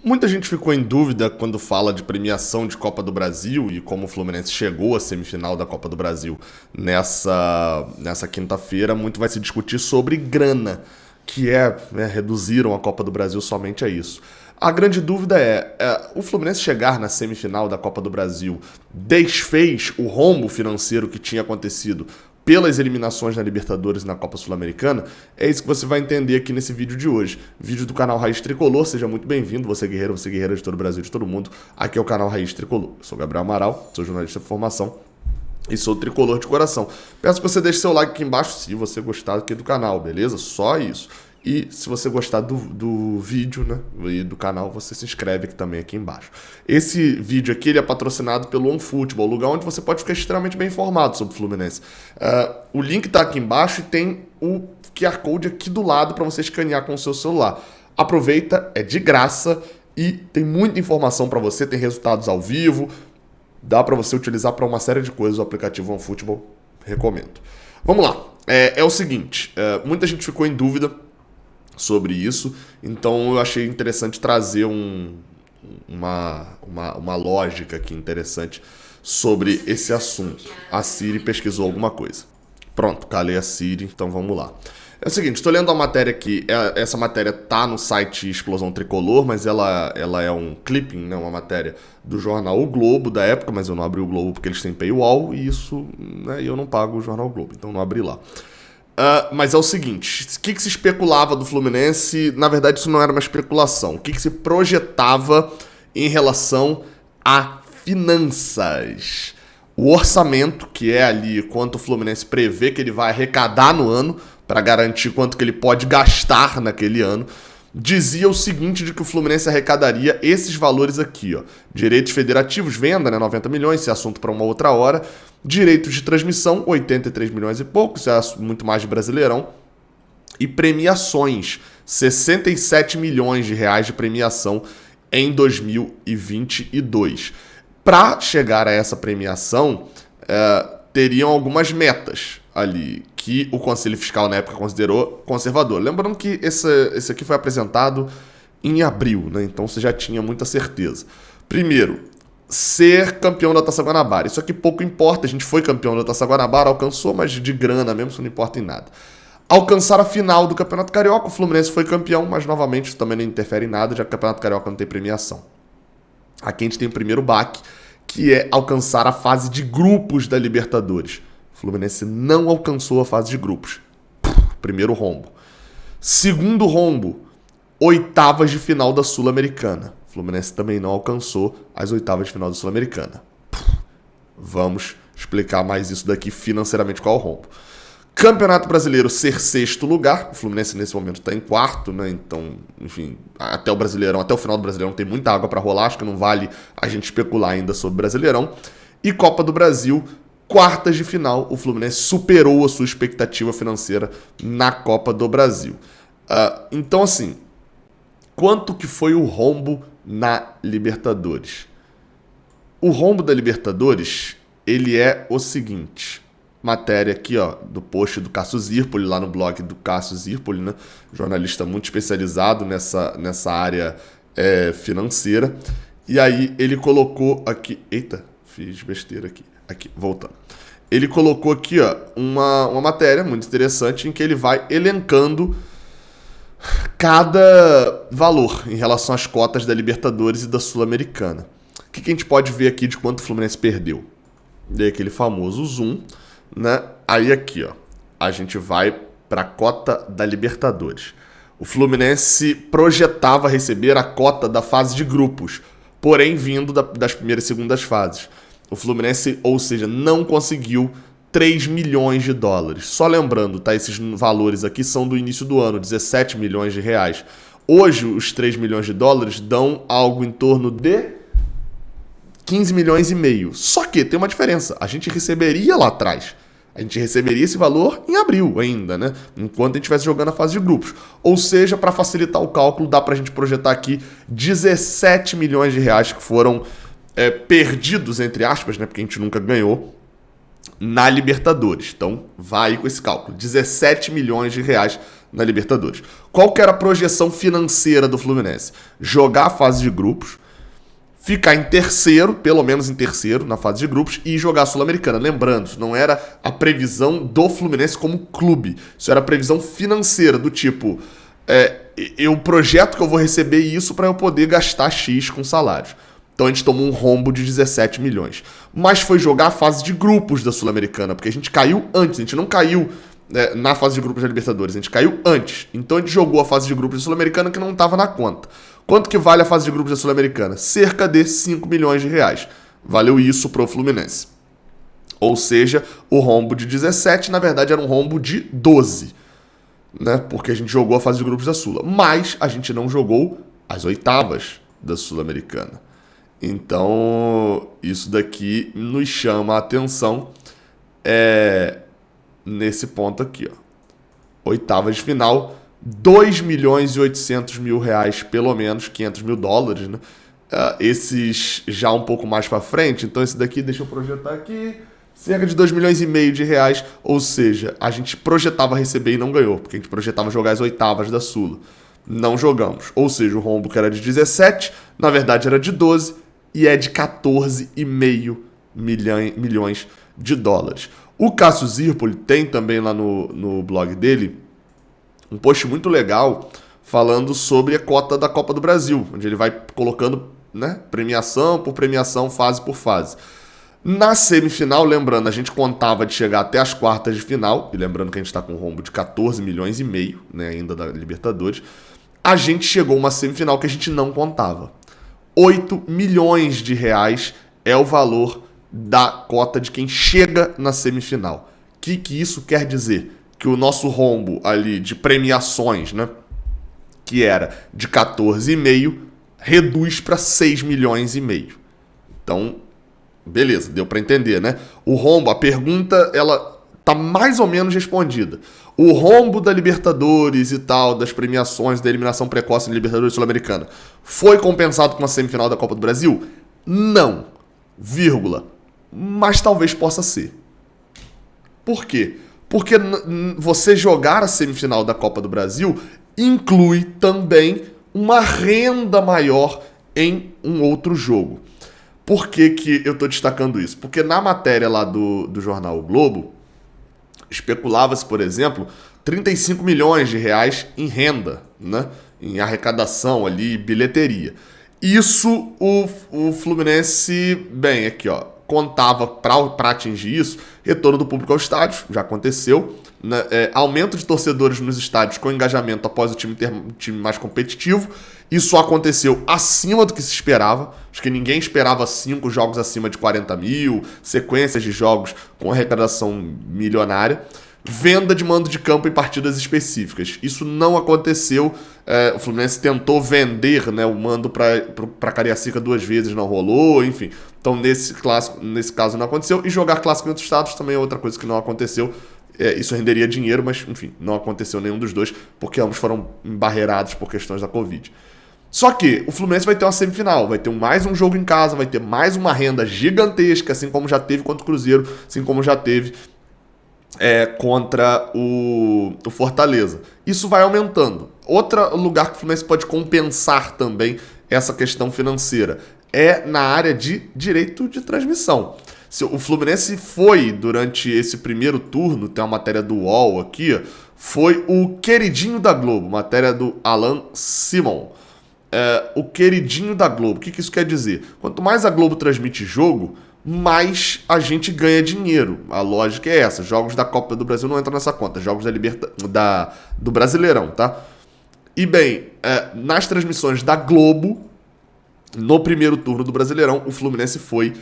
Muita gente ficou em dúvida quando fala de premiação de Copa do Brasil e como o Fluminense chegou à semifinal da Copa do Brasil nessa quinta-feira. Muito vai se discutir sobre grana, que reduziram a Copa do Brasil somente a isso. A grande dúvida o Fluminense chegar na semifinal da Copa do Brasil desfez o rombo financeiro que tinha acontecido pelas eliminações na Libertadores e na Copa Sul-Americana? É isso que você vai entender aqui nesse vídeo de hoje. Vídeo do canal Raiz Tricolor, seja muito bem-vindo, você guerreiro de todo o Brasil, de todo mundo. Aqui é o canal Raiz Tricolor. Eu sou Gabriel Amaral, sou jornalista de formação e sou tricolor de coração. Peço que você deixe seu like aqui embaixo se você gostar aqui do canal, beleza? Só isso. E se você gostar do vídeo, né, e do canal, você se inscreve aqui também aqui embaixo. Esse vídeo aqui ele é patrocinado pelo OneFootball, lugar onde você pode ficar extremamente bem informado sobre o Fluminense. O link está aqui embaixo e tem o QR Code aqui do lado para você escanear com o seu celular. Aproveita, é de graça e tem muita informação para você, tem resultados ao vivo, dá para você utilizar para uma série de coisas o aplicativo OneFootball, recomendo. Vamos lá, é o seguinte, muita gente ficou em dúvida sobre isso, então eu achei interessante trazer uma lógica aqui interessante sobre esse assunto. A Siri pesquisou alguma coisa. Pronto, calei a Siri, então vamos lá. É o seguinte, estou lendo a matéria aqui, essa matéria tá no site Explosão Tricolor, mas ela é um clipping, né, uma matéria do jornal O Globo da época, mas eu não abri o Globo porque eles têm paywall e isso, né, eu não pago o jornal O Globo, então não abri lá. Mas é o seguinte, o que se especulava do Fluminense? Na verdade, isso não era uma especulação. O que se projetava em relação a finanças? O orçamento, que é ali quanto o Fluminense prevê que ele vai arrecadar no ano, para garantir quanto que ele pode gastar naquele ano, dizia o seguinte, de que o Fluminense arrecadaria esses valores aqui, ó. Direitos federativos, venda, né, 90 milhões, esse é assunto para uma outra hora. Direitos de transmissão, 83 milhões e pouco, isso é muito mais de Brasileirão. E premiações, 67 milhões de reais de premiação em 2022. Para chegar a essa premiação, teriam algumas metas ali, que o Conselho Fiscal na época considerou conservador. Lembrando que esse aqui foi apresentado em abril, né? Então você já tinha muita certeza. Primeiro, ser campeão da Taça Guanabara. Isso aqui pouco importa, a gente foi campeão da Taça Guanabara, alcançou, mas de grana mesmo, isso não importa em nada. Alcançar a final do Campeonato Carioca, o Fluminense foi campeão, mas novamente isso também não interfere em nada, já que o Campeonato Carioca não tem premiação. Aqui a gente tem o primeiro baque, que é alcançar a fase de grupos da Libertadores. O Fluminense não alcançou a fase de grupos. Primeiro rombo. Segundo rombo, oitavas de final da Sul-Americana. O Fluminense também não alcançou as oitavas de final da Sul-Americana. Vamos explicar mais isso daqui financeiramente, qual é o rombo. Campeonato Brasileiro ser sexto lugar. O Fluminense nesse momento está em quarto, né? Então, enfim, até o final do Brasileirão tem muita água para rolar. Acho que não vale a gente especular ainda sobre o Brasileirão. E Copa do Brasil, quartas de final. O Fluminense superou a sua expectativa financeira na Copa do Brasil. Então, assim, quanto que foi o rombo na Libertadores? O rombo da Libertadores, ele é o seguinte. Matéria aqui, ó, do post do Cássio Zirpoli, lá no blog do Cássio Zirpoli, né? Jornalista muito especializado nessa área financeira. E aí ele colocou aqui... Eita, fiz besteira aqui. Aqui, voltando. Ele colocou aqui, ó, uma matéria muito interessante em que ele vai elencando cada valor em relação às cotas da Libertadores e da Sul-Americana. O que a gente pode ver aqui de quanto o Fluminense perdeu? Dei aquele famoso zoom, né? Aí aqui, ó, a gente vai para a cota da Libertadores. O Fluminense projetava receber a cota da fase de grupos, porém vindo das primeiras e segundas fases. O Fluminense, ou seja, não conseguiu 3 milhões de dólares. Só lembrando, tá? Esses valores aqui são do início do ano, 17 milhões de reais. Hoje, os 3 milhões de dólares dão algo em torno de 15 milhões e meio. Só que tem uma diferença. A gente receberia lá atrás. A gente receberia esse valor em abril ainda, né? Enquanto a gente estivesse jogando a fase de grupos. Ou seja, para facilitar o cálculo, dá para a gente projetar aqui 17 milhões de reais que foram perdidos, entre aspas, né? Porque a gente nunca ganhou, na Libertadores. Então, vai com esse cálculo. 17 milhões de reais na Libertadores. Qual que era a projeção financeira do Fluminense? Jogar a fase de grupos, ficar em terceiro, pelo menos em terceiro, na fase de grupos, e jogar a Sul-Americana. Lembrando, isso não era a previsão do Fluminense como clube. Isso era a previsão financeira, do tipo, eu projeto que eu vou receber isso para eu poder gastar X com salários. Então a gente tomou um rombo de 17 milhões. Mas foi jogar a fase de grupos da Sul-Americana, porque a gente caiu antes, a gente não caiu na fase de grupos da Libertadores, a gente caiu antes. Então a gente jogou a fase de grupos da Sul-Americana que não estava na conta. Quanto que vale a fase de grupos da Sul-Americana? Cerca de 5 milhões de reais. Valeu isso pro Fluminense. Ou seja, o rombo de 17, na verdade, era um rombo de 12. Né? Porque a gente jogou a fase de grupos da Sula. Mas a gente não jogou as oitavas da Sul-Americana. Então, isso daqui nos chama a atenção nesse ponto aqui. Ó. Oitavas de final, 2 milhões e 800 mil reais, pelo menos, 500 mil dólares, né? Esses já um pouco mais para frente, então esse daqui, deixa eu projetar aqui, cerca de 2 milhões e meio de reais, ou seja, a gente projetava receber e não ganhou, porque a gente projetava jogar as oitavas da Sula. Não jogamos, ou seja, o rombo que era de 17, na verdade era de 12, e é de 14,5 milhões de dólares. O Cássio Zirpoli tem também lá no blog dele um post muito legal falando sobre a cota da Copa do Brasil, onde ele vai colocando, né, premiação por premiação, fase por fase. Na semifinal, lembrando, a gente contava de chegar até as quartas de final, e lembrando que a gente está com um rombo de 14 milhões e meio, né, ainda da Libertadores, a gente chegou a uma semifinal que a gente não contava. 8 milhões de reais é o valor da cota de quem chega na semifinal. O que isso quer dizer? Que o nosso rombo ali de premiações, né, que era de 14,5, reduz para 6 milhões e meio. Então, beleza, deu para entender, né? O rombo, a pergunta, ela tá mais ou menos respondida. O rombo da Libertadores e tal, das premiações da eliminação precoce da Libertadores Sul-Americana, foi compensado com a semifinal da Copa do Brasil? Não, vírgula, mas talvez possa ser. Por quê? Porque você jogar a semifinal da Copa do Brasil inclui também uma renda maior em um outro jogo. Por que eu estou destacando isso? Porque na matéria lá do jornal O Globo, especulava-se, por exemplo, 35 milhões de reais em renda, né? Em arrecadação ali, bilheteria. Isso o Fluminense, bem, aqui ó, contava para atingir isso, retorno do público ao estádio, já aconteceu, né? Aumento de torcedores nos estádios com engajamento após o time ter um time mais competitivo. Isso aconteceu acima do que se esperava. Acho que ninguém esperava 5 jogos acima de 40 mil, sequências de jogos com arrecadação milionária. Venda de mando de campo em partidas específicas. Isso não aconteceu. O Fluminense tentou vender, né, o mando para Cariacica 2 vezes, não rolou, enfim. Então, nesse caso não aconteceu. E jogar clássico em outros estados também é outra coisa que não aconteceu. Isso renderia dinheiro, mas, enfim, não aconteceu nenhum dos dois, porque ambos foram embarreirados por questões da Covid. Só que o Fluminense vai ter uma semifinal, vai ter mais um jogo em casa, vai ter mais uma renda gigantesca, assim como já teve contra o Cruzeiro, assim como já teve contra o Fortaleza. Isso vai aumentando. Outro lugar que o Fluminense pode compensar também essa questão financeira é na área de direito de transmissão. O Fluminense foi, durante esse primeiro turno, tem uma matéria do UOL aqui, foi o queridinho da Globo, matéria do Alan Simon. O queridinho da Globo. O que isso quer dizer? Quanto mais a Globo transmite jogo, mais a gente ganha dinheiro. A lógica é essa. Jogos da Copa do Brasil não entram nessa conta. Jogos do Brasileirão, tá? E bem, nas transmissões da Globo, no primeiro turno do Brasileirão, o Fluminense foi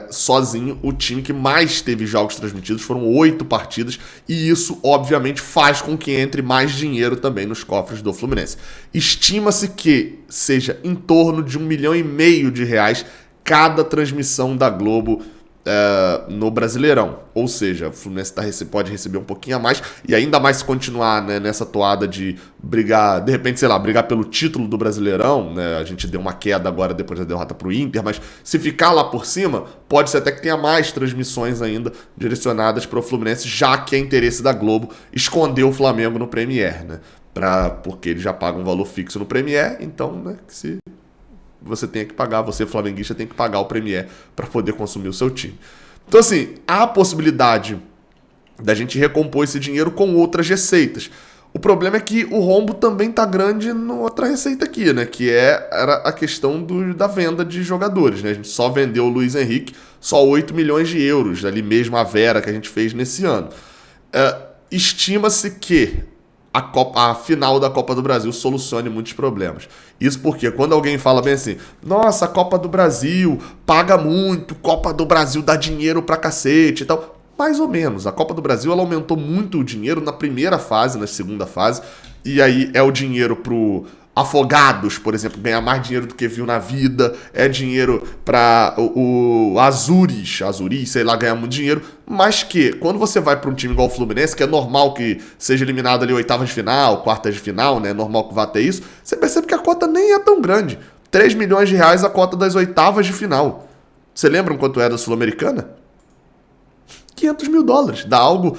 sozinho o time que mais teve jogos transmitidos. Foram 8 partidas. E isso, obviamente, faz com que entre mais dinheiro também nos cofres do Fluminense. Estima-se que seja em torno de 1,5 milhão de reais cada transmissão da Globo no Brasileirão. Ou seja, o Fluminense pode receber um pouquinho a mais, e ainda mais se continuar, né, nessa toada de brigar, de repente, sei lá, brigar pelo título do Brasileirão, né? A gente deu uma queda agora depois da derrota pro Inter, mas se ficar lá por cima, pode ser até que tenha mais transmissões ainda direcionadas para o Fluminense, já que é interesse da Globo esconder o Flamengo no Premier, né? Porque ele já paga um valor fixo no Premier, então, né, que se você tenha que pagar, você flamenguista tem que pagar o Premier para poder consumir o seu time. Então, assim, há a possibilidade da gente recompor esse dinheiro com outras receitas. O problema é que o rombo também tá grande em outra receita aqui, né? Que era a questão da venda de jogadores, né? A gente só vendeu o Luiz Henrique, só 8 milhões de euros, ali mesmo a Vera que a gente fez nesse ano. Estima-se que a final da Copa do Brasil solucione muitos problemas. Isso porque quando alguém fala bem assim, nossa, a Copa do Brasil paga muito, Copa do Brasil dá dinheiro pra cacete e tal. Mais ou menos. A Copa do Brasil ela aumentou muito o dinheiro na primeira fase, na segunda fase, e aí é o dinheiro pro Afogados, por exemplo, ganhar mais dinheiro do que viu na vida, é dinheiro para o Azuris, sei lá, ganhar muito dinheiro, mas que quando você vai para um time igual o Fluminense, que é normal que seja eliminado ali oitavas de final, quartas de final, né, é normal que vá ter isso, você percebe que a cota nem é tão grande. 3 milhões de reais a cota das oitavas de final. Você lembra quanto é da Sul-Americana? 500 mil dólares. Dá algo,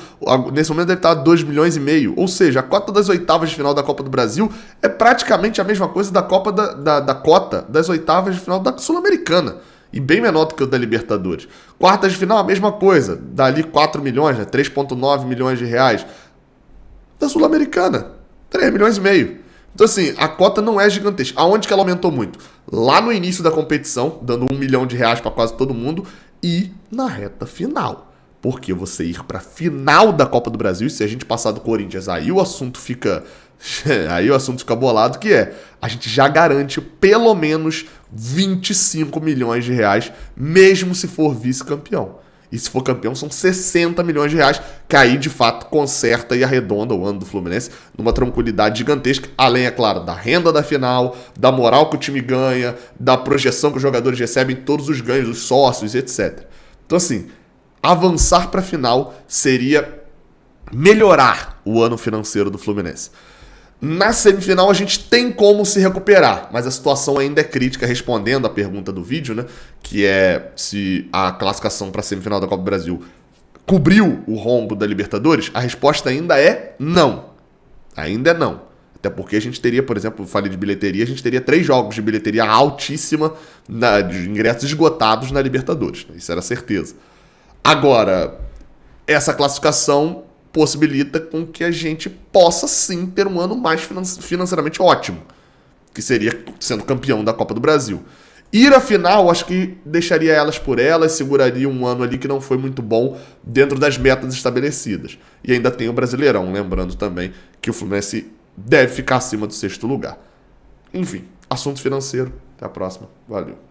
nesse momento deve estar 2 milhões e meio. Ou seja, a cota das oitavas de final da Copa do Brasil é praticamente a mesma coisa da Copa da cota das oitavas de final da Sul-Americana. E bem menor do que o da Libertadores. Quartas de final, a mesma coisa. Dá ali 4 milhões, né? 3,9 milhões de reais. Da Sul-Americana, 3 milhões e meio. Então, assim, a cota não é gigantesca. Aonde que ela aumentou muito? Lá no início da competição, dando 1 milhão de reais para quase todo mundo. E na reta final. Porque você ir para a final da Copa do Brasil, e se a gente passar do Corinthians, aí o assunto fica bolado, que a gente já garante pelo menos 25 milhões de reais, mesmo se for vice-campeão. E se for campeão, são 60 milhões de reais, que aí, de fato, conserta e arredonda o ano do Fluminense numa tranquilidade gigantesca, além, é claro, da renda da final, da moral que o time ganha, da projeção que os jogadores recebem, todos os ganhos dos sócios, etc. Então, assim, avançar para a final seria melhorar o ano financeiro do Fluminense. Na semifinal a gente tem como se recuperar, mas a situação ainda é crítica, respondendo a pergunta do vídeo, né? Que é se a classificação para a semifinal da Copa do Brasil cobriu o rombo da Libertadores. A resposta ainda é não. Ainda é não. Até porque a gente teria, por exemplo, falei de bilheteria, a gente teria 3 jogos de bilheteria altíssima, de ingressos esgotados na Libertadores. Isso era certeza. Agora, essa classificação possibilita com que a gente possa sim ter um ano mais financeiramente ótimo, que seria sendo campeão da Copa do Brasil. Ir à final, acho que deixaria elas por elas, seguraria um ano ali que não foi muito bom dentro das metas estabelecidas. E ainda tem o Brasileirão, lembrando também que o Fluminense deve ficar acima do 6º lugar. Enfim, assunto financeiro. Até a próxima. Valeu.